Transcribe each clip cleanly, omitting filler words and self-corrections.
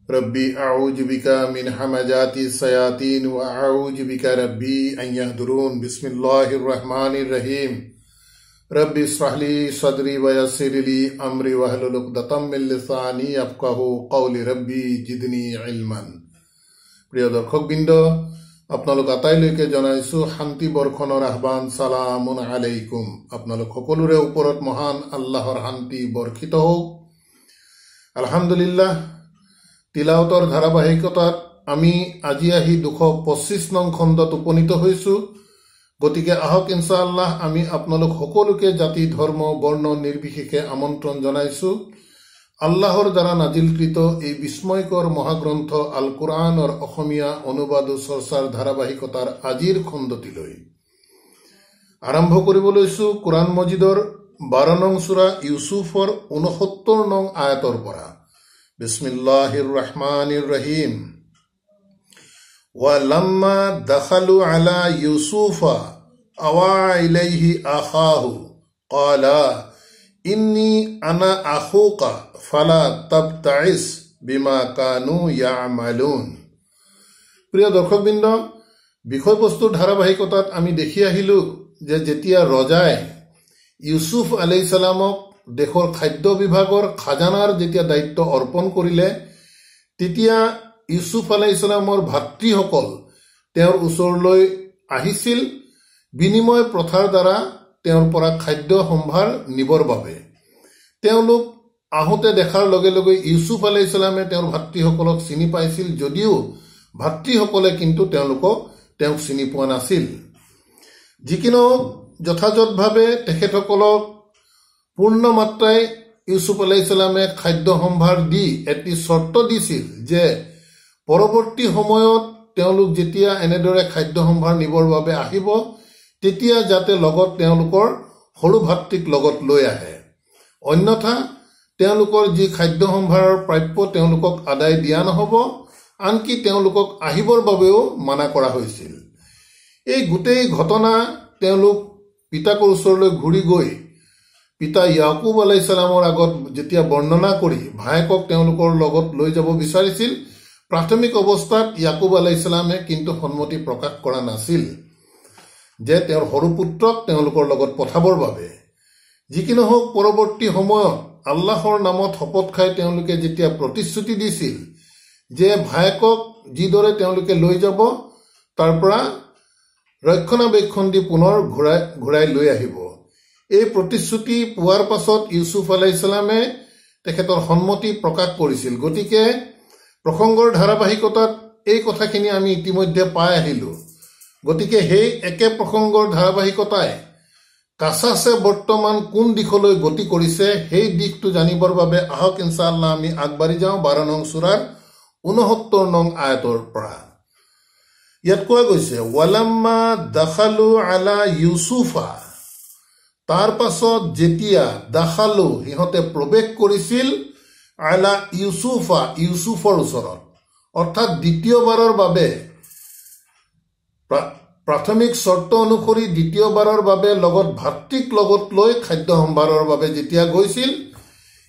रब्बी अऊज़ु बिका मिन हमाजाति सयातीन व अऊज़ु बिका रब्बी अन यहदुरून। बिस्मिल्लाहिर रहमानिर रहीम। रब्बि इश्रह ली सदरी व यस्सिर ली अमरी वहलुल उक़दतम मिन लिसानी यफ़क़हू क़ौली। रब्बी जिदनी इल्मन। प्रिय दर्शकबृन्द, আপোনালোক আটাইলৈকে জনাইছো শান্তি বৰ্ষণৰ আহ্বান। সালামুন আলাইকুম। আপোনালোক সকলোৰে ওপৰত মহান আল্লাহৰ শান্তি বৰ্ষিত হওক। আলহামদুলিল্লাহ, তিলাওয়াতৰ ধাৰাবাহিকতাত আমি আজি আহি 225 নং খণ্ডত উপনীত হৈছো। গতিকে আহক ইনশাআল্লাহ আমি আপোনালোক সকলোকে জাতি ধৰ্ম বৰ্ণ নিৰ্বিশেষে আমন্ত্ৰণ জনাইছো আল্লাহৰ দ্বাৰা নাজিলকৃত এই বিস্ময়কৰ মহাগ্ৰন্থ আল কুৰআনৰ অসমীয়া অনুবাদ চৰ্চাৰ ধাৰাবাহিকতাৰ আজিৰ খণ্ডটিলৈ। আৰম্ভ কৰিবলৈছো কুৰআন মজিদৰ 12 নং সূৰা ইউসুফৰ 69 নং আয়াতৰ পৰা। বিসমিল্লাহিৰ ৰহমানিৰ ৰহিম। ওয়ালাম্মা দাখালু আলা ইউসুফা আওয়া ইলাইহি আখাহু ক্বালা ইন্নী আনা আখুকা ফালা তাবতাইস বিমা কানু ইয়ামালুন। প্ৰিয় দৰ্শকবৃন্দ, বিষয়বস্তুৰ ধাৰাবাহিকতাত আমি দেখি আহিলো যে যেতিয়া ৰজাই ইউসুফ আলাইহিস সালামক দেশৰ খাদ্য বিভাগৰ খাজানাৰ যেতিয়া দায়িত্ব অৰ্পণ কৰিলে, তেতিয়া ইউসুফ আলাইহিস সালামৰ ভাতৃসকল তেওঁৰ ওচৰলৈ আহিছিল বিনিময় প্ৰথাৰ দ্বাৰা তেওঁৰ পৰা খাদ্য সম্ভাৰ নিবৰ বাবে। তেওঁলোক আহোঁতে দেখাৰ লগে লগে ইউসুফ আলাইহিস সালামে তেওঁৰ ভাতৃসকলক চিনি পাইছিল, যদিও ভাতৃসকলে কিন্তু তেওঁক চিনি পোৱা নাছিল। যিকিনো যথাযথভাৱে তেখেতসকলক পূৰ্ণ মাত্ৰাই ইউসুফ আলাইহিস সালামে খাদ্য সম্ভাৰ দি এটি চৰ্ত দিছিল যে পৰৱৰ্তী সময়ত তেওঁলোক যেতিয়া এনেদৰে খাদ্য সম্ভাৰ নিবৰ বাবে আহিব, তেতিয়া যাতে লগত তেওঁলোকৰ সৰু ভাতৃক লগত লৈ আহে, অন্যথা তেওঁলোকৰ যি খাদ্য সম্ভাৰৰ প্ৰাপ্য তেওঁলোকক আদায় দিয়া নহব, আনকি তেওঁলোকক আহিবৰ বাবেও মানা কৰা হৈছিল। এই গোটেই ঘটনা তেওঁলোক পিতাকৰ ওচৰলৈ ঘূৰি গৈ পিতা ইয়াকুব আলাইহিস সালামৰ আগত যেতিয়া বৰ্ণনা কৰি ভায়েকক তেওঁলোকৰ লগত লৈ যাব বিচাৰিছিল, প্ৰাথমিক অৱস্থাত ইয়াকুব আলাইহিস সালামে কিন্তু সন্মতি প্ৰকাশ কৰা নাছিল যে তেওঁৰ সৰু পুত্ৰক তেওঁলোকৰ লগত পঠাবৰ বাবে। যিকি নহওক, পৰৱৰ্তী সময়ত আল্লাহৰ নামত শপত খাই তেওঁলোকে যেতিয়া প্ৰতিশ্ৰুতি দিছিল যে ভায়েকক যিদৰে তেওঁলোকে লৈ যাব তাৰ পৰা ৰক্ষণাবেক্ষণ দি পুনৰ ঘূৰাই লৈ আহিব, এই প্ৰতিশ্ৰুতি পোৱাৰ পাছত ইউসুফ আলাইহিস সালামে তেখেতৰ সন্মতি প্ৰকাশ কৰিছিল। গতিকে প্ৰসংগৰ ধাৰাবাহিকতাত এই কথাখিনি আমি ইতিমধ্যে পাই আহিলো। গতিকে সেই একে প্ৰসংগৰ ধাৰাবাহিকতাই কাছাছে বৰ্তমান কোন দিশলৈ গতি কৰিছে সেই দিশটো জানিবৰ বাবে আহক ইনশাআল্লাহ আমি আগবাঢ়ি যাওঁ 12 নং সূৰাৰ 69 নং আয়াতৰ পৰা। ইয়াত কোৱা গৈছে, ওয়ালাম্মা দাখালু আলা ইউসুফা, তাৰ পাছত যেতিয়া দাখালু সিহঁতে প্ৰৱেশ কৰিছিল আলা ইউসুফা, ইউসুফৰ ওচৰত, অৰ্থাৎ দ্বিতীয়বাৰৰ বাবে প্ৰাথমিক চৰ্ত অনুসৰি দ্বিতীয়বাৰৰ বাবে লগত ভাতৃক লগত লৈ খাদ্য সম্ভাৰৰ বাবে যেতিয়া গৈছিল,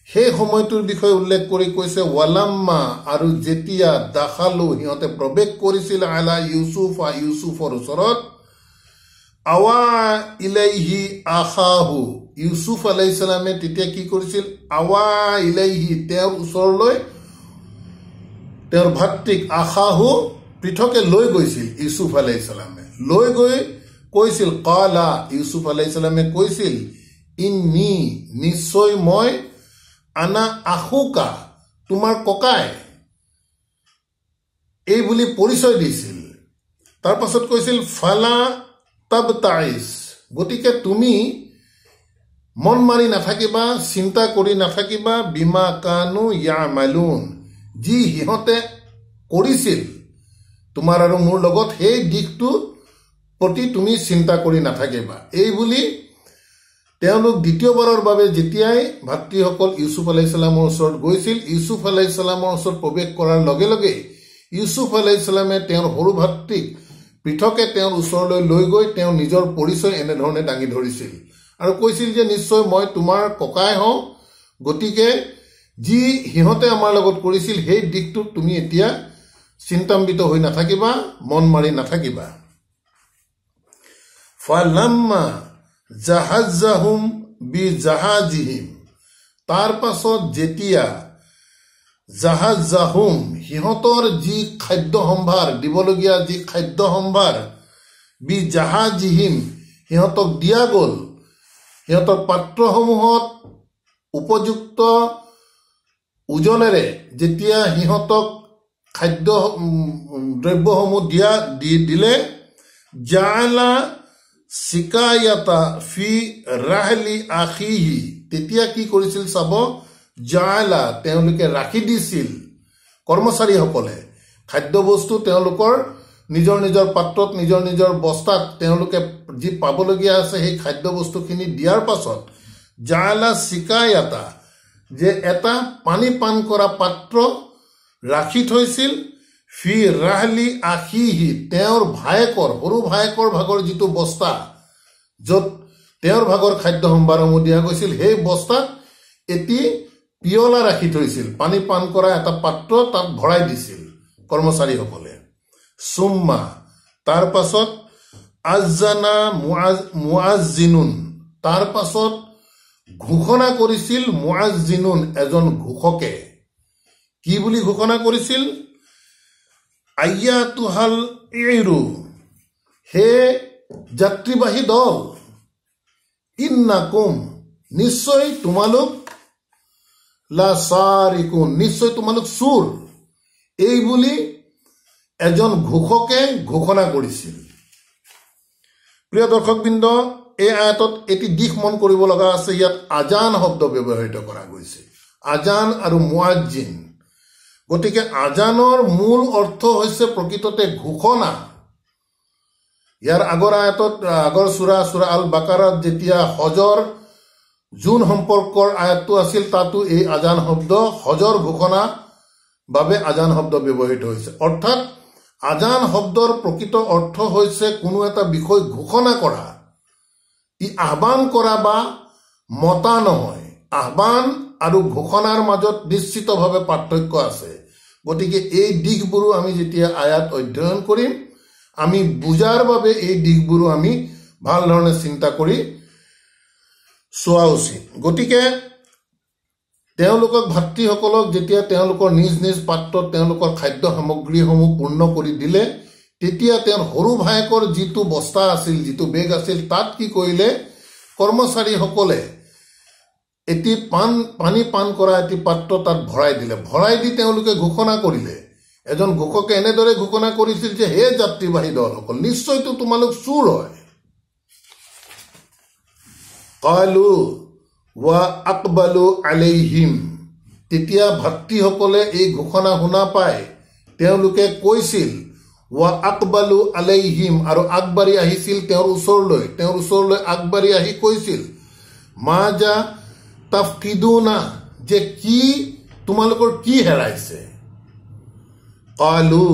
সেই সময়টোৰ বিষয়ে উল্লেখ কৰি কৈছে ওয়ালাম্মা, আৰু যেতিয়া দাখালু সিহঁতে প্ৰৱেশ কৰিছিল আলা ইউসুফা, ইউসুফৰ ওচৰত, আওয়া ইলাইহি আখাহু, ইউসুফ আলাইহিস সালামে তেতিয়া কি কৰিছিল, আওয়া ইলাইহি, তেওঁৰ ওচৰলৈ তেওঁৰ ভাতৃক আখাহু পৃথকে লৈ গৈছিল। ইউসুফ আলাইহিস সালামে লৈ গৈ কৈছিল, ক্বালা, ইউসুফ আলাইহিস সালামে কৈছিল, ইন্নী, নিশ্চয় মই, আনা আখুকা, তোমাৰ ককাই, এই বুলি পৰিচয় দিছিল। তাৰ পাছত কৈছিল ফালা তাবতাইস, গতিকে তুমি মন মাৰি নাথাকিবা, চিন্তা কৰি নাথাকিবা, বিমা কানু ইয়ামালুন, যি সিহঁতে কৰিছিল তোমাৰ আৰু মোৰ লগত, সেই দিশটো প্ৰতি তুমি চিন্তা কৰি নাথাকিবা। এই বুলি তেওঁলোক দ্বিতীয়বাৰৰ বাবে যেতিয়াই ভাতৃসকল ইউসুফ আলাইহিস সালামৰ ওচৰত গৈছিল, ইউসুফ আলাইহিস সালামৰ ওচৰত প্ৰৱেশ কৰাৰ লগে লগে ইউসুফ আলাইহিস সালামে তেওঁৰ সৰু ভাতৃক পৃথকে তেওঁৰ ওচৰলৈ লৈ গৈ তেওঁ নিজৰ পৰিচয় এনেধৰণে দাঙি ধৰিছিল আৰু কৈছিল যে নিশ্চয় মই তোমাৰ ককাই হওঁ, গতিকে যি সিহঁতে আমাৰ লগত কৰিছিল সেই দিশটোত তুমি এতিয়া চিন্তাম্বিত হৈ নাথাকিবা, মন মাৰি নাথাকিবা। ফালাম্মা জাহাজাহুম বিজাহাজিহিম, তাৰ পাছত যেতিয়া জাহাজাহুম সিহঁতৰ যি খাদ্য সম্ভাৰ দিবলগীয়া যি খাদ্য সম্ভাৰ বিজাহাজিহিম সিহঁতক দিয়া গ'ল, সিহঁতৰ পাত্ৰসমূহত উপযুক্ত ওজনেৰে যেতিয়া সিহঁতক খাদ্য দ্ৰব্যসমূহ দিলে, জাআলা চিকায়াতা ফি ৰাহলি আখিহি, তেতিয়া কি কৰিছিল চাব, জাআলা তেওঁলোকে ৰাখি দিছিল, কৰ্মচাৰীসকলে খাদ্যবস্তু তেওঁলোকৰ নিজৰ নিজৰ পাত্ৰত নিজৰ নিজৰ বস্তাত তেওঁলোকে যি পাবলগীয়া আছে সেই খাদ্যবস্তুখিনি দিয়াৰ পাছত জাআলা চিকায়াতা, যে এটা পানী পান কৰা পাত্ৰ ৰাখি থৈছিল, ফি ৰাহলি আখিহি তেওঁৰ ভায়েকৰ সৰু ভায়েকৰ ভাগৰ যিটো বস্তা য'ত তেওঁৰ ভাগৰ খাদ্য সম্ভাৰসমূহ দিয়া গৈছিল, সেই বস্তাত এটি পিয়লা ৰাখি থৈছিল, পানী পান কৰা এটা পাত্ৰ তাত ভৰাই দিছিল কৰ্মচাৰীসকলে। সুম্মা তাৰ পাছত আজানা মুআজ্জিনুন, তাৰ পাছত ঘোষণা কৰিছিল মুআজ্জিনুন এজন ঘোষকে। কি বুলি ঘোষণা কৰিছিল, আইয়াতুহাল ইৰু, হে যাত্ৰীবাহী দল, ইন্নাকুম নিশ্চয় তোমালোক, লা সাৰিকুন নিশ্চয় তোমালোক চোৰ, এই বুলি এজন ঘোষকে ঘোষণা কৰিছিল। প্ৰিয় দৰ্শকবৃন্দ, এই আয়াতত এটি দিশ মন কৰিব লগা আছে। ইয়াত আজান শব্দ ব্যৱহৃত কৰা গৈছে, আজান আৰু মুআজ্জিন। গতিকে আজানৰ মূল অৰ্থ হৈছে প্ৰকৃততে ঘোষণা। ইয়াৰ আগৰ আয়াতত আগৰ সূৰা আল বাকাৰাত যেতিয়া হজৰ জোন সম্পৰ্কৰ আয়াতটো আছিল, তাতো এই আজান শব্দ হজৰ ঘোষণা বাবে আজান শব্দ ব্যৱহৃত হৈছে। অৰ্থাৎ আজান শব্দৰ প্ৰকৃত অৰ্থ হৈছে কোনো এটা বিষয় ঘোষণা কৰা, ই আহ্বান কৰা বা মতা নহয়। আহ্বান আৰু ঘোষণাৰ মাজত নিশ্চিতভাৱে পাৰ্থক্য আছে। গতিকে এই দিশবোৰো আমি যেতিয়া আয়াত অধ্যয়ন কৰিম, আমি বুজাৰ বাবে এই দিশবোৰো আমি ভাল ধৰণে চিন্তা কৰি চোৱা উচিত। গতিকে তেওঁলোকক ভাতৃসকলক যেতিয়া তেওঁলোকৰ নিজ নিজ পাত্ৰত তেওঁলোকৰ খাদ্য সামগ্ৰীসমূহ পূৰ্ণ কৰি দিলে, তেতিয়া তেওঁৰ সৰু ভায়েকৰ যিটো বস্তা আছিল, যিটো বেগ আছিল, তাত কি কৰিলে, কৰ্মচাৰীসকলে এটি পানী পান কৰা এটি পাত্ৰ তাত ভৰাই দিলে। ভৰাই দি তেওঁলোকে ঘোষণা কৰিলে, এজন ঘোষকে এনেদৰে ঘোষণা কৰিছিল যে, হে যাত্ৰীবাহী দলসকল, নিশ্চয়তো তোমালোক চোৰ হয়। কালু ৱা আকবালু আলাইহিম, তেতিয়া ভাতৃসকলে এই ঘোষণা শুনা পাই তেওঁলোকে কৈছিল, ৱা আকবালু আলাইহিম, আৰু আগবাঢ়ি আহিছিল তেওঁৰ ওচৰলৈ আগবাঢ়ি আহি কৈছিল, মা যা তাফকিদুনা, যে কি তোমালোকৰ কি হেৰাইছে। কালু,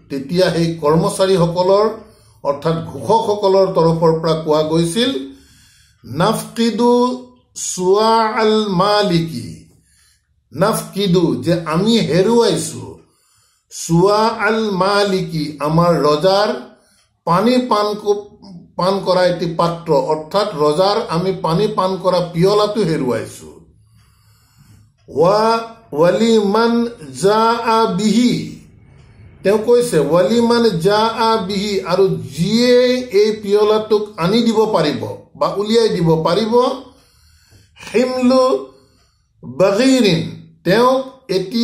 তেতিয়া সেই কৰ্মচাৰীসকলৰ অৰ্থাৎ ঘোষকসকলৰ তৰফৰ পৰা কোৱা গৈছিল, নাফকিদু চুৱা আল মালিকি, নাফকিদু, যে আমি হেৰুৱাইছো, চুৱা আল মালিকি, আমাৰ ৰজাৰ পানী পান কৰা এটি পাত্ৰ, অৰ্থাৎ ৰজাৰ আমি পানী পান কৰা পিয়লাটো হেৰুৱাইছো। ৱালিমান জাআ বিহি, তেওঁ কৈছে ৱালিমান জাআ বিহি, আৰু যিয়ে এই পিয়লাটোক আনি দিব পাৰিব বা উলিয়াই দিব পাৰিব, হিমলু বাগিৰিন, তেওঁক এটি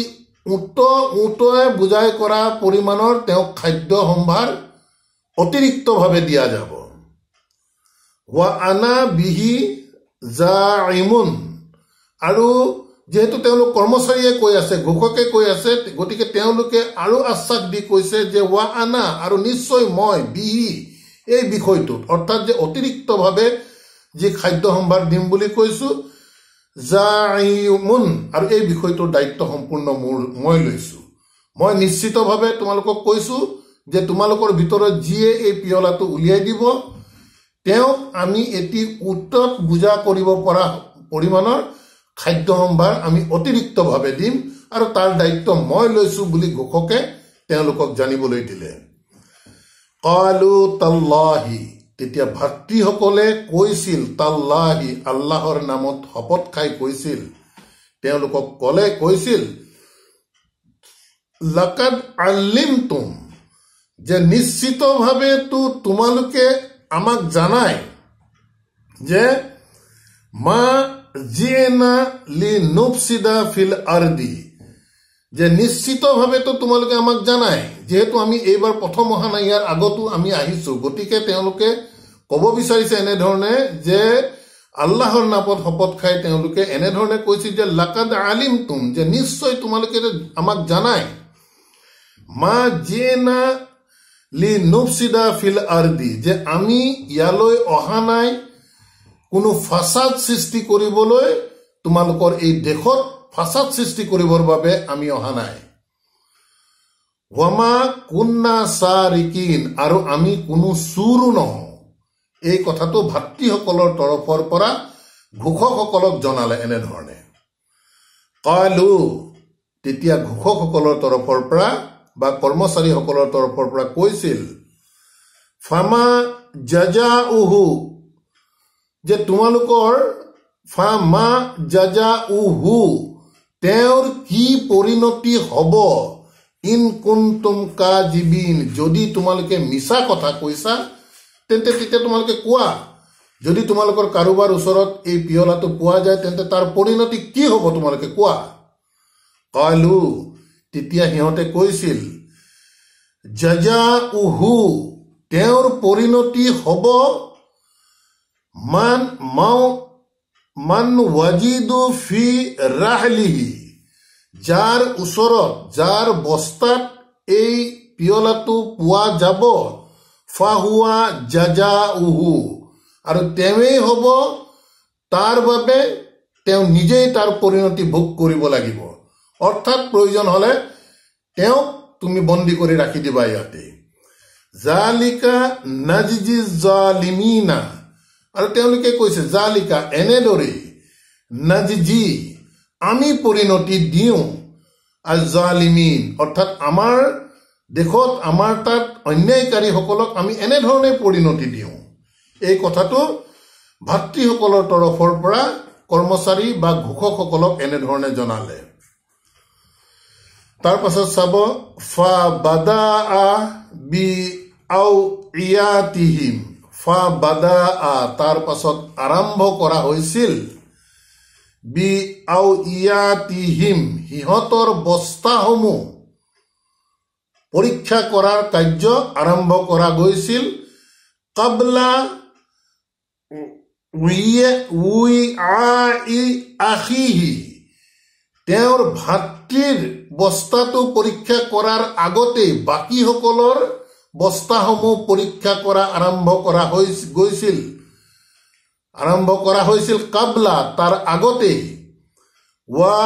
উটে বুজাই কৰা পৰিমাণৰ তেওঁক খাদ্য সম্ভাৰ অতিৰিক্তভাৱে দিয়া যাব। ৱা আনা বিহি জাইমুন, আৰু যেহেতু তেওঁলোক কৰ্মচাৰীয়ে কৈ আছে, ঘোষকে কৈ আছে, গতিকে তেওঁলোকে আৰু আশ্বাস দি কৈছে যে ৱা আনা, আৰু নিশ্চয় মই, বিহি, এই বিষয়টোত, অৰ্থাৎ যে অতিৰিক্তভাৱে যি খাদ্য সম্ভাৰ দিম বুলি কৈছো, জাইমুন, আৰু এই বিষয়টোৰ দায়িত্ব সম্পূৰ্ণ মই লৈছো। মই নিশ্চিতভাৱে তোমালোকক কৈছো যে তোমালোকৰ ভিতৰত যিয়ে এই পিয়লাটো উলিয়াই দিব, তেওঁক আমি এটি উটত বোজা কৰিব পৰা পৰিমাণৰ খাদ্য সম্ভাৰ আমি অতিৰিক্তভাৱে দিম আৰু তাৰ দায়িত্ব মই লৈছো বুলি ঘোষকে তেওঁলোকক জানিবলৈ দিলে। কালু তাল্লাহি, তেতিয়া ভাতৃসকলে কৈছিল, তাল্লাহি আল্লাহৰ নামত শপত খাই কৈছিল, তেওঁলোকক কৈছিল লাকাদ আল্লিমতুম, যে নিশ্চিতভাৱে তোমালোকে আমাক জানাই যে মা জিনা লিনুফসিদা ফিল আৰদি, যে নিশ্চিতভাৱে তোমালোকে আমাক জানাই, যেহেতু আমি এইবাৰ প্ৰথম অহা নাই, ইয়াৰ আগতো আমি আহিছো, গতিকে তেওঁলোকে ক'ব বিচাৰিছে এনেধৰণে যে আল্লাহৰ নামত শপত খাই তেওঁলোকে এনেধৰণে কৈছিল যে লাকাদ আলিমতুম, যে নিশ্চয় তোমালোকে আমাক জানাই, মা জিনা লিনুফসিদা ফিল আৰদি, যে আমি ইয়ালৈ অহা নাই কোনো ফাসাদ সৃষ্টি কৰিবলৈ, তোমালোকৰ এই দেশত ফাসাদ সৃষ্টি কৰিবৰ বাবে আমি অহা নাই। ওয়ামা কুন্না সাৰিকিন, আৰু আমি কোনো চুৰো নহওঁ। এই কথাটো ভাতৃসকলৰ তৰফৰ পৰা ঘোষকসকলক জনালে এনেধৰণে। কালু, তেতিয়া ঘোষকসকলৰ তৰফৰ পৰা বা কৰ্মচাৰীসকলৰ তৰফৰ পৰা কৈছিল, ফামা জাজাউহু, যে তোমালোকৰ ফামা জাজাউহু, তেওঁৰ কি পৰিণতি হ'ব, ইন কুনতুম কাজিবিন, যদি তোমালোকে মিছা কথা কৈছা তেন্তে তেতিয়া তোমালোকে কোৱা, যদি তোমালোকৰ কাৰোবাৰ ওচৰত এই পিয়লাটো পোৱা যায় তেন্তে তাৰ পৰিণতি কি হ'ব তোমালোকে কোৱা। কালু, তেতিয়া সিহঁতে কৈছিল, জাজাউহু, তেওঁৰ পৰিণতি হ'ব মান ৱাজিদু ফি ৰাহলিহি, যাৰ ওচৰত, যাৰ বস্তাত এই পিয়লাটো পোৱা যাব, ফাহুৱা জাজাউহু, আৰু তেওঁৱেই হ'ব তাৰ বাবে, তেওঁ নিজেই তাৰ পৰিণতি ভোগ কৰিব লাগিব। অৰ্থাৎ প্ৰয়োজন হলে তেওঁক তুমি বন্দী কৰি ৰাখি দিবা ইয়াতে। জালিকা নাজিজি জালিমিনা, আৰু তেওঁলোকে কৈছে জালিকা, এনেদৰেই, নাজিজি, আমি পৰিণতি দিওঁ, আৰু জালিমিন, অৰ্থাৎ আমাৰ দেশত আমাৰ তাত অন্যায়কাৰীসকলক আমি এনেধৰণে পৰিণতি দিওঁ। এই কথাটো ভাতৃসকলৰ তৰফৰ পৰা কৰ্মচাৰী বা ঘোষকসকলক এনেধৰণে জনালে। তাৰ পাছত চাব, ফা বাদা বি আউ ইয়াতিহিম, ফা বাদা, তাৰ পাছত আৰম্ভ কৰা হৈছিল, বি আউ ইয়াতিহিম, সিহঁতৰ বস্তাসমূহ পৰীক্ষা কৰাৰ কাৰ্য আৰম্ভ কৰা গৈছিল, কাবলা আখিহি, তেওঁৰ ভাতৃৰ বস্তাটো পৰীক্ষা কৰাৰ আগতেই বাকীসকলৰ বস্তাসমূহ পৰীক্ষা কৰা আৰম্ভ কৰা হৈছিল, কাবলা, তাৰ আগতেই, ৱা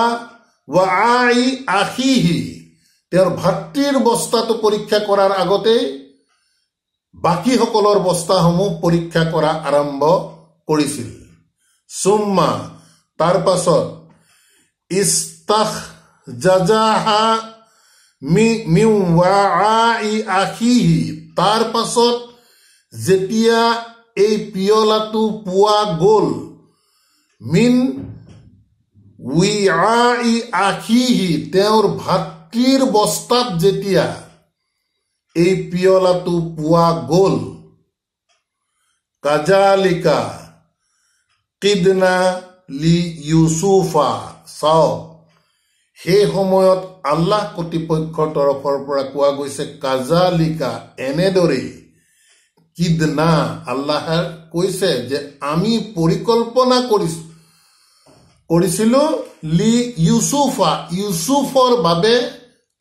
আখিহি, তেওঁৰ ভাতৃৰ বস্তাটো পৰীক্ষা কৰাৰ আগতেই বাকীসকলৰ বস্তাসমূহ পৰীক্ষা কৰা আৰম্ভ কৰিছিল। সুম্মা, তাৰ পাছত, ইস্তাখজাজাহা মিন ৱাই আখিহি, তাৰ পাছত যেতিয়া এই পিয়লাটো পোৱা গ'ল, মিন ৱাই আখিহি, তেওঁৰ ভাতৃৰ বস্তাত যেতিয়া এই পিয়লাটো পোৱা গ'ল, কাজালিকা কিদনা লি ইউছুফা, চাওক, সেই সময়ত আল্লাহ কৰ্তৃপক্ষৰ তৰফৰ পৰা কোৱা গৈছে, কাজালিকা, এনেদৰেই, কিদনা, আল্লাহে কৈছে যে আমি পৰিকল্পনা কৰিছিলো, লি ইউছুফা, ইউছুফৰ বাবে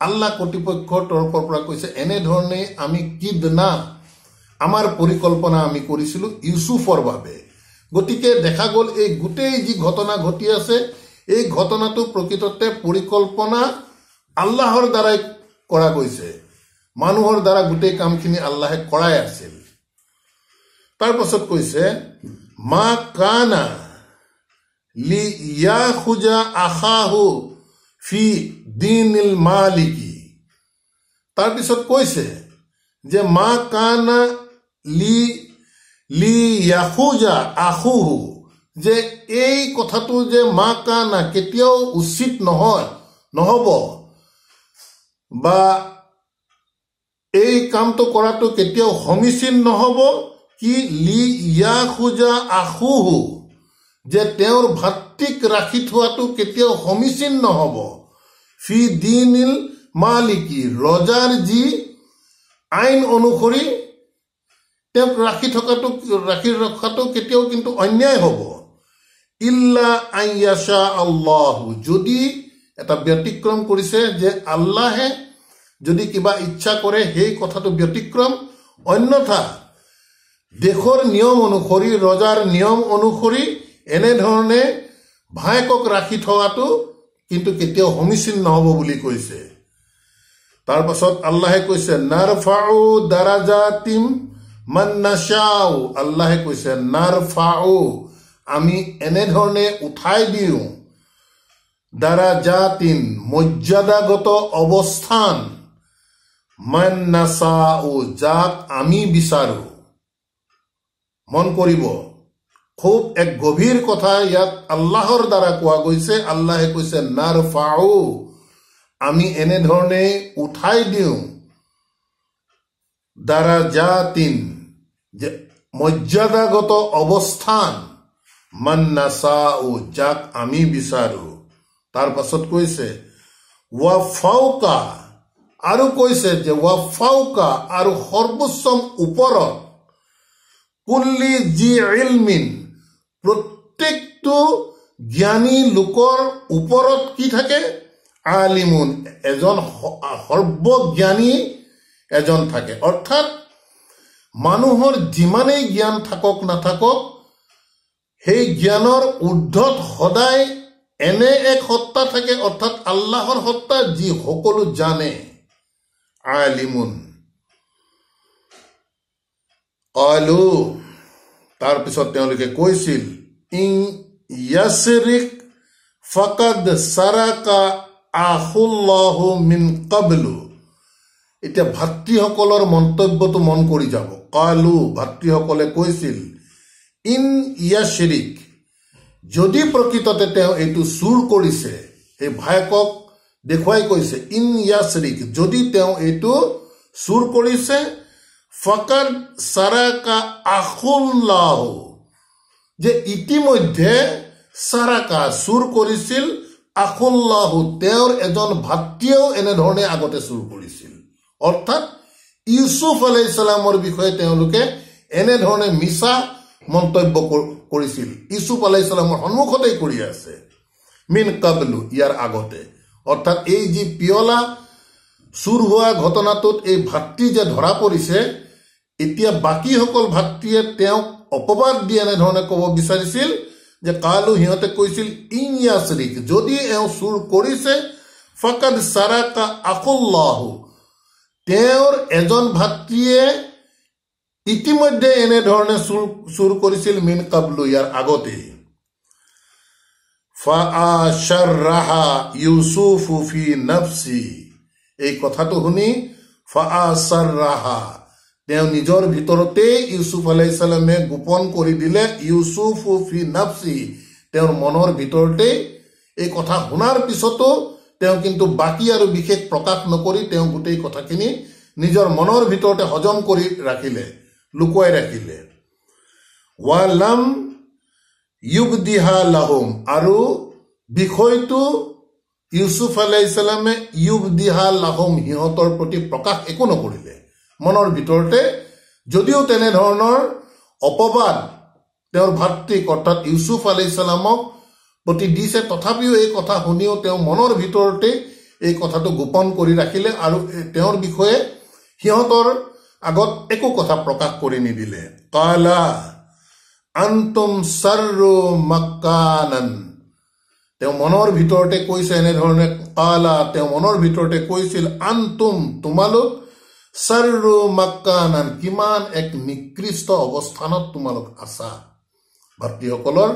আল্লাহ কৰ্তৃপক্ষৰ তৰফৰ পৰা কৈছে, এনেধৰণে আমি কিদনা, আমাৰ পৰিকল্পনা আমি কৰিছিলো ইউছুফৰ বাবে। গতিকে দেখা গ'ল এই গোটেই যি ঘটনা ঘটি আছে, এই ঘটনাটো প্ৰকৃততে পৰিকল্পনা আল্লাহৰ দ্বাৰাই কৰা গৈছে, মানুহৰ দ্বাৰা গোটেই কামখিনি আল্লাহে কৰাই আছিল। তাৰ পাছত কৈছে, মা কানা লিয়াখুজা আখাহু ফি দীনিল মালিকি। তাৰপিছত কৈছে যে মা কানা লিয়াখুজা আখুহু, যে এই কথাটো যে মা কানা কেতিয়াও উচিত নহব বা এই কামটো কৰাটো কেতিয়াও সমীচীন নহব। কি লিয়াখুজা আখুহু, যে তেওঁৰ ভাতৃক ৰাখি থোৱাটো কেতিয়াও সমীচীন নহব। ফি দীনিল মালিকি, ৰজাৰ যি আইন অনুসৰি তেওঁক ৰাখি ৰখাটো কেতিয়াও কিন্তু অন্যায় হ'ব। ইল্লা আইয়াশা আল্লাহু, যদি এটা ব্যতিক্ৰম কৰিছে যে আল্লাহে যদি কিবা ইচ্ছা কৰে সেই কথাটো ব্যতিক্ৰম, অন্যথা দেশৰ নিয়ম অনুসৰি, ৰজাৰ নিয়ম অনুসৰি এনেধৰণে ভায়েকক ৰাখি থোৱাটো কিন্তু কেতিয়াও সমীচীন নহব বুলি কৈছে। তাৰ পাছত আল্লাহে কৈছে নাৰফাউ দাৰাজাতিম মান নাশাউ, আল্লাহে কৈছে নাৰফাউ, আমি এনেধৰণে উঠাই দিওঁ দাৰাজাতিন, মৰ্যাদাগত অৱস্থান, মান নাশাউ, যাক আমি বিচাৰো। মন কৰিব, খুব এক গভীৰ কথা ইয়াত আল্লাহৰ দ্বাৰা কোৱা গৈছে। আল্লাহে কৈছে নাৰফাউ, আমি এনেধৰণে উঠাই দিওঁ দাৰাজাতিন, যে মৰ্যাদাগত অৱস্থান, মান নাশাউ, যাক আমি বিচাৰো। তাৰ পাছত কৈছে ৱাফাউকা, আৰু কৈছে যে ৱাফাউকা, আৰু সৰ্বোচ্চম ওপৰত, কুল্লি জি ইলমিন, প্ৰত্যেকটো জ্ঞানী লোকৰ ওপৰত কি থাকে? আলিমুন, এজন সৰ্বজ্ঞানী এজন থাকে। অৰ্থাৎ মানুহৰ যিমানেই জ্ঞান থাকক নাথাকক, সেই জ্ঞানৰ ঊৰ্ধত সদায় এনে এক সত্তা থাকে, অৰ্থাৎ আল্লাহৰ সত্তা, যি সকলো জানে। আলিমুন আলু, তাৰপিছত তেওঁলোকে কৈছিল ইং ইয়াছৰিক ফাকাদ সাৰাকা আখুল্লাহু মিন কাবলু। এতিয়া ভাতৃসকলৰ মন্তব্যটো মন কৰি যাব। কালু, ভাতৃসকলে কৈছিল ইন ইয়াছৰিক, যদি প্ৰকৃততে তেওঁ এইটো চুৰ কৰিছে, সেই ভায়েকক দেখুৱাই কৈছে ইন ইয়াছৰিক, যদি তেওঁ এইটো চুৰ কৰিছে, ফাকাদ সাৰাকা আখুল্লাহু, যে ইতিমধ্যে সাৰাকা, চুৰ কৰিছিল, আখুল্লাহু, তেওঁৰ এজন ভাতৃয়েও এনেধৰণে আগতে চুৰ কৰিছিল। অৰ্থাৎ ইউচুফ আলাইহিস সালামৰ বিষয়ে তেওঁলোকে এনেধৰণে মিছা মন্তব্য কৰিছিল। ইউচুফ আলাইহিস সালামৰ সন্মুখতেই কৰি আছে, মিন কাবলু, ইয়াৰ আগতে। অৰ্থাৎ এই যি পিয়লা চুৰ হোৱা ঘটনাটোত এই ভাতৃ যে ধৰা পৰিছে, এতিয়া বাকীসকল ভাতৃয়ে তেওঁক অপবাদ দি এনেধৰণে ক'ব বিচাৰিছিল যে কালু, সিহঁতে কৈছিল ইন ইয়াছৰিক, যদি এওঁ চুৰ কৰিছে, ফাকাদ সাৰাকা আখুল্লাহু, তেওঁৰ এজন ভাতৃয়ে ইতিমধ্যে এনেধৰণে চুৰ কৰিছিল, মিন কাবলু, ইয়াৰ আগতেই। ফাআশাৰহা ইউসুফু ফি নাফসি, এই কথাটো শুনি ফাআশাৰহা, তেওঁ নিজৰ ভিতৰতেই ইউসুফ আলাইহিস সালামে গোপন কৰি দিলে। ইউসুফু ফি নাফসি, তেওঁৰ মনৰ ভিতৰতেই। এই কথা শুনাৰ পিছতো তেওঁ কিন্তু বাকী আৰু বিশেষ প্ৰকাশ নকৰি তেওঁ গোটেই কথাখিনি নিজৰ মনৰ ভিতৰতে হজম কৰি ৰাখিলে, লুকুৱাই ৰাখিলে। ৱালাম ইউবদিহা লাহুম, আৰু বিষয়টো ইউসুফ আলাইহিস সালামে ইউবদিহা লাহুম, সিহঁতৰ প্ৰতি প্ৰকাশ একো নকৰিলে মনৰ ভিতৰতে। যদিও তেনেধৰণৰ অপবাদ তেওঁৰ ভাতৃক অৰ্থাৎ ইউসুফ আলাইহিস সালামক প্ৰতি দিছে, তথাপিও এই কথা শুনিও তেওঁ মনৰ ভিতৰতে এই কথাটো গোপন কৰি ৰাখিলে আৰু তেওঁৰ বিষয়ে সিহঁতৰ আগত একো কথা প্ৰকাশ কৰি নিদিলে। কালা আন্তুম সাৰ্ৰু মাক্কানান, তেওঁ মনৰ ভিতৰতে কৈছে এনেধৰণে। কালা, তেওঁ মনৰ ভিতৰতে কৈছিল, আন্তুম, তোমালোক, সাৰ্ৰু মাক্কানান, কিমান এক নিকৃষ্ট অৱস্থানত তোমালোক আছা। ভাতৃসকলৰ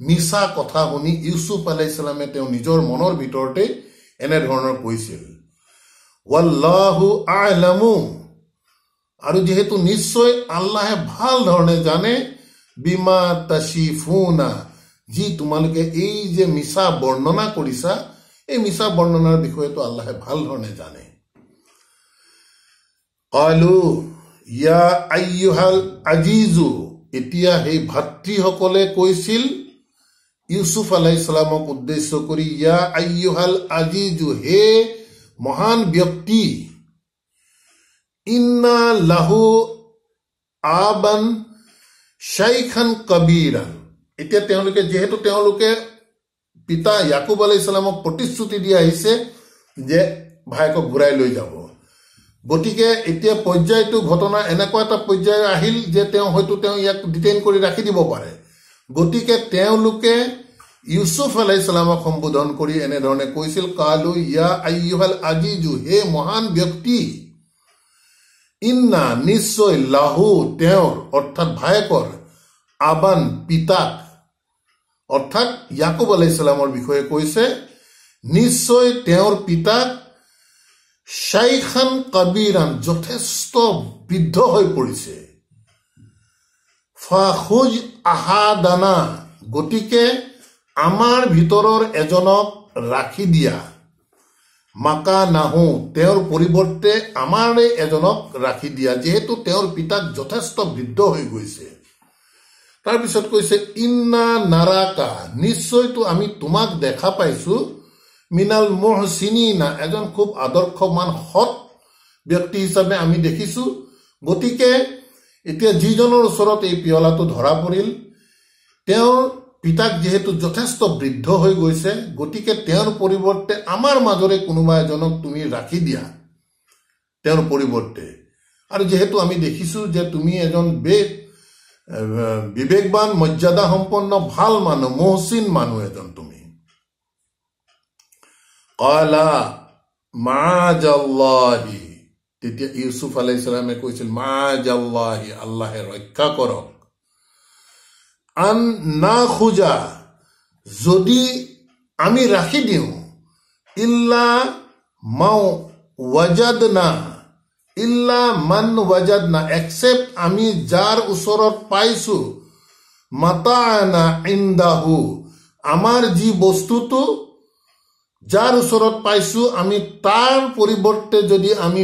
মিছা কথা শুনি ইউসুফ আলাইহিস সালামে তেওঁ নিজৰ মনৰ ভিতৰতে এনে ধৰণৰ কৈছিল ওয়াল্লাহু আ'লামু আৰু যেহেতু নিশ্চয় আল্লাহে ভাল ধৰণে জানে বিমা তাশিফুনা যি তোমালোকে এই যে মিছা বৰ্ণনা কৰিছা এই মিছা বৰ্ণনাৰ বিষয়টো আল্লাহে ভাল ধৰণে জানে ক্বালু ইয়া আইয়ুহাল আজিজু এতিয়া এই ভাতৃসকলে কৈছিল ইউসুফ আলাইহিস সালামক উদ্দেশ্য কৰি ইয়া আইয়ুহাল আজিজু হে মহান ব্যক্তি ইন্না লাহু আবান শাইখান কবীৰান এতিয়া যেহেতু তেওঁলোকে পিতা ইয়াকুব আলাইহিস সালামক প্ৰতিশ্ৰুতি দি আহিছে যে ভাইকক ঘূৰাই লৈ যাব গতিকে এতিয়া পৰ্যায়টো ঘটনা এনেকুৱা এটা পৰ্যায় আহিল যে তেওঁ ইয়াক ডিটেইন কৰি ৰাখি দিব পাৰে গতিকে তেওঁলোকে ইউসুফ আলাইহিস সালামক সম্বোধন কৰি এনে ধৰণে কৈছিল কালু ইয়া আইয়ুহাল আজিজু হে মহান ব্যক্তি ইন্না নিশ্চয় লাহু তেওঁৰ অৰ্থাৎ ভায়েকৰ আবান পিতাক অৰ্থাৎ ইয়াকুব আলাইহিস সালামৰ বিষয়ে কৈছে নিশ্চয় তেওঁৰ পিতাক শাইখান কবীৰান যথেষ্ট বৃদ্ধ হৈ পৰিছে ফাখুজ আহাদানা গতিকে আমাৰ ভিতৰৰ এজনক ৰাখি দিয়া মাকা নাহু তেওঁৰ পৰিৱৰ্তে আমাৰে এজনক ৰাখি দিয়া যেহেতু তেওঁৰ পিতাক যথেষ্ট বৃদ্ধ হৈ গৈছে তাৰ পিছত কৈছে ইন্না নাৰাকা নিশ্চয়তো আমি তোমাক দেখা পাইছো মিনাল মুহসিনিনা এজন খুব আদৰ্শমান সৎ ব্যক্তি হিচাপে আমি দেখিছো গতিকে এতিয়া যিজনৰ ওচৰত এই পিয়লাটো ধৰা পৰিল তেওঁৰ পিতাক যেহেতু যথেষ্ট বৃদ্ধ হৈ গৈছে গতিকে তেওঁৰ পৰিৱৰ্তে আমাৰ মাজৰে কোনোবা এজনক তুমি ৰাখি দিয়া তেওঁৰ পৰিৱৰ্তে আৰু যেহেতু আমি দেখিছো যে তুমি এজন বিবেকবান মৰ্যাদা সম্পন্ন ভাল মানুহ মুহসিন মানুহ এজন তুমি ক্বালা মাআজাল্লাহি তেতিয়া ইউসুফ আলাইহিস সালামে কৈছিল মাআজাল্লাহি আল্লাহে ৰক্ষা কৰক আন না খুজা যদি আমি ৰাখি দিওঁ ইল্লা মাও ওয়াজাদনা ইল্লা মান ওয়াজাদনা এক্সেপ্ট আমি যাৰ ওচৰত পাইছো মাতানা ইনদাহু আমাৰ যি বস্তুটো যাৰ ওচৰত পাইছো আমি তাৰ পৰিৱৰ্তে যদি আমি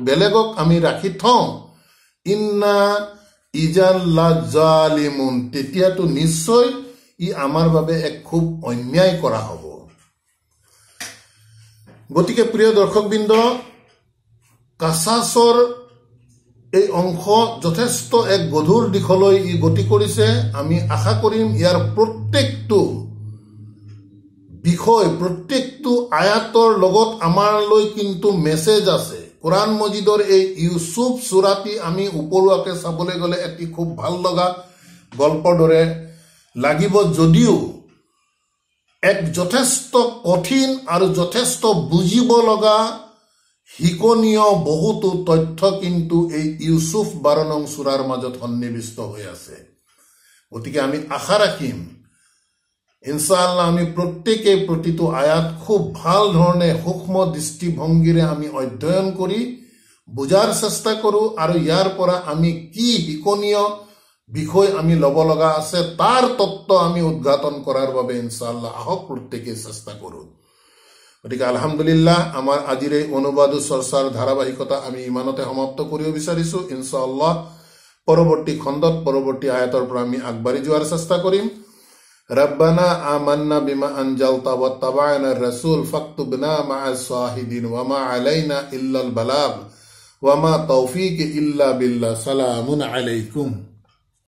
বেলেগক আমি ৰাখি থওঁ ইন্না ইজাল লাজালিমুন তেতিয়াতো নিশ্চয় ই আমাৰ বাবে এক খুব অন্যায় কৰা হ'ব গতিকে প্ৰিয় দৰ্শকবৃন্দ কাছাছৰ এই অংশ যথেষ্ট এক গধুৰ দিশলৈ ই গতি কৰিছে আমি আশা কৰিম ইয়াৰ প্ৰত্যেকটো বিষয় প্ৰত্যেকটো আয়াতৰ লগত আমাৰলৈ কিন্তু মেছেজ আছে কোৰআন মজিদৰ এই ইউসুফ সূৰাটি আমি উপৰুৱাকে চাবলৈ গলে এটি খুব ভাল লগা গল্পৰ দৰে লাগিব যদিও এক যথেষ্ট কঠিন আৰু যথেষ্ট বুজিব লগা হিকনীয় বহুতো তথ্য কিন্তু এই ইউসুফ 12 নং সূৰাৰ মাজত সন্নিবিষ্ট হৈ আছে গতিকে আমি আশা ৰাখিম ইনশাআল্লাহ আমি প্ৰত্যেকে প্ৰতিটো আয়াত খুব ভাল ধৰণে সূক্ষ্ম দৃষ্টিভংগীৰে আমি অধ্যয়ন কৰি বুজাৰ চেষ্টা কৰো আৰু ইয়াৰ পৰা আমি কি হিকনীয় বিষয় আমি লব লগা আছে তাৰ তত্ত্ব আমি উদ্ঘাটন কৰাৰ বাবে ইনশাআল্লাহ আহক প্ৰত্যেকে চেষ্টা কৰো গতিকে আলহামদুলিল্লাহ আমাৰ আজিৰ এই অনুবাদ চৰ্চাৰ ধাৰাবাহিকতা আমি ইমানতে সমাপ্ত কৰিব বিচাৰিছো ইনশাআল্লাহ পৰৱৰ্তী খণ্ডত পৰৱৰ্তী আয়াতৰ পৰা আমি আগবাঢ়ি যোৱাৰ চেষ্টা কৰিম ربنا آمنا بما أنزلت واتبعنا الرسول فاكتبنا مع الشاهدين وما علينا إلا البلاغ وما توفيق إلا بالله سلام عليكم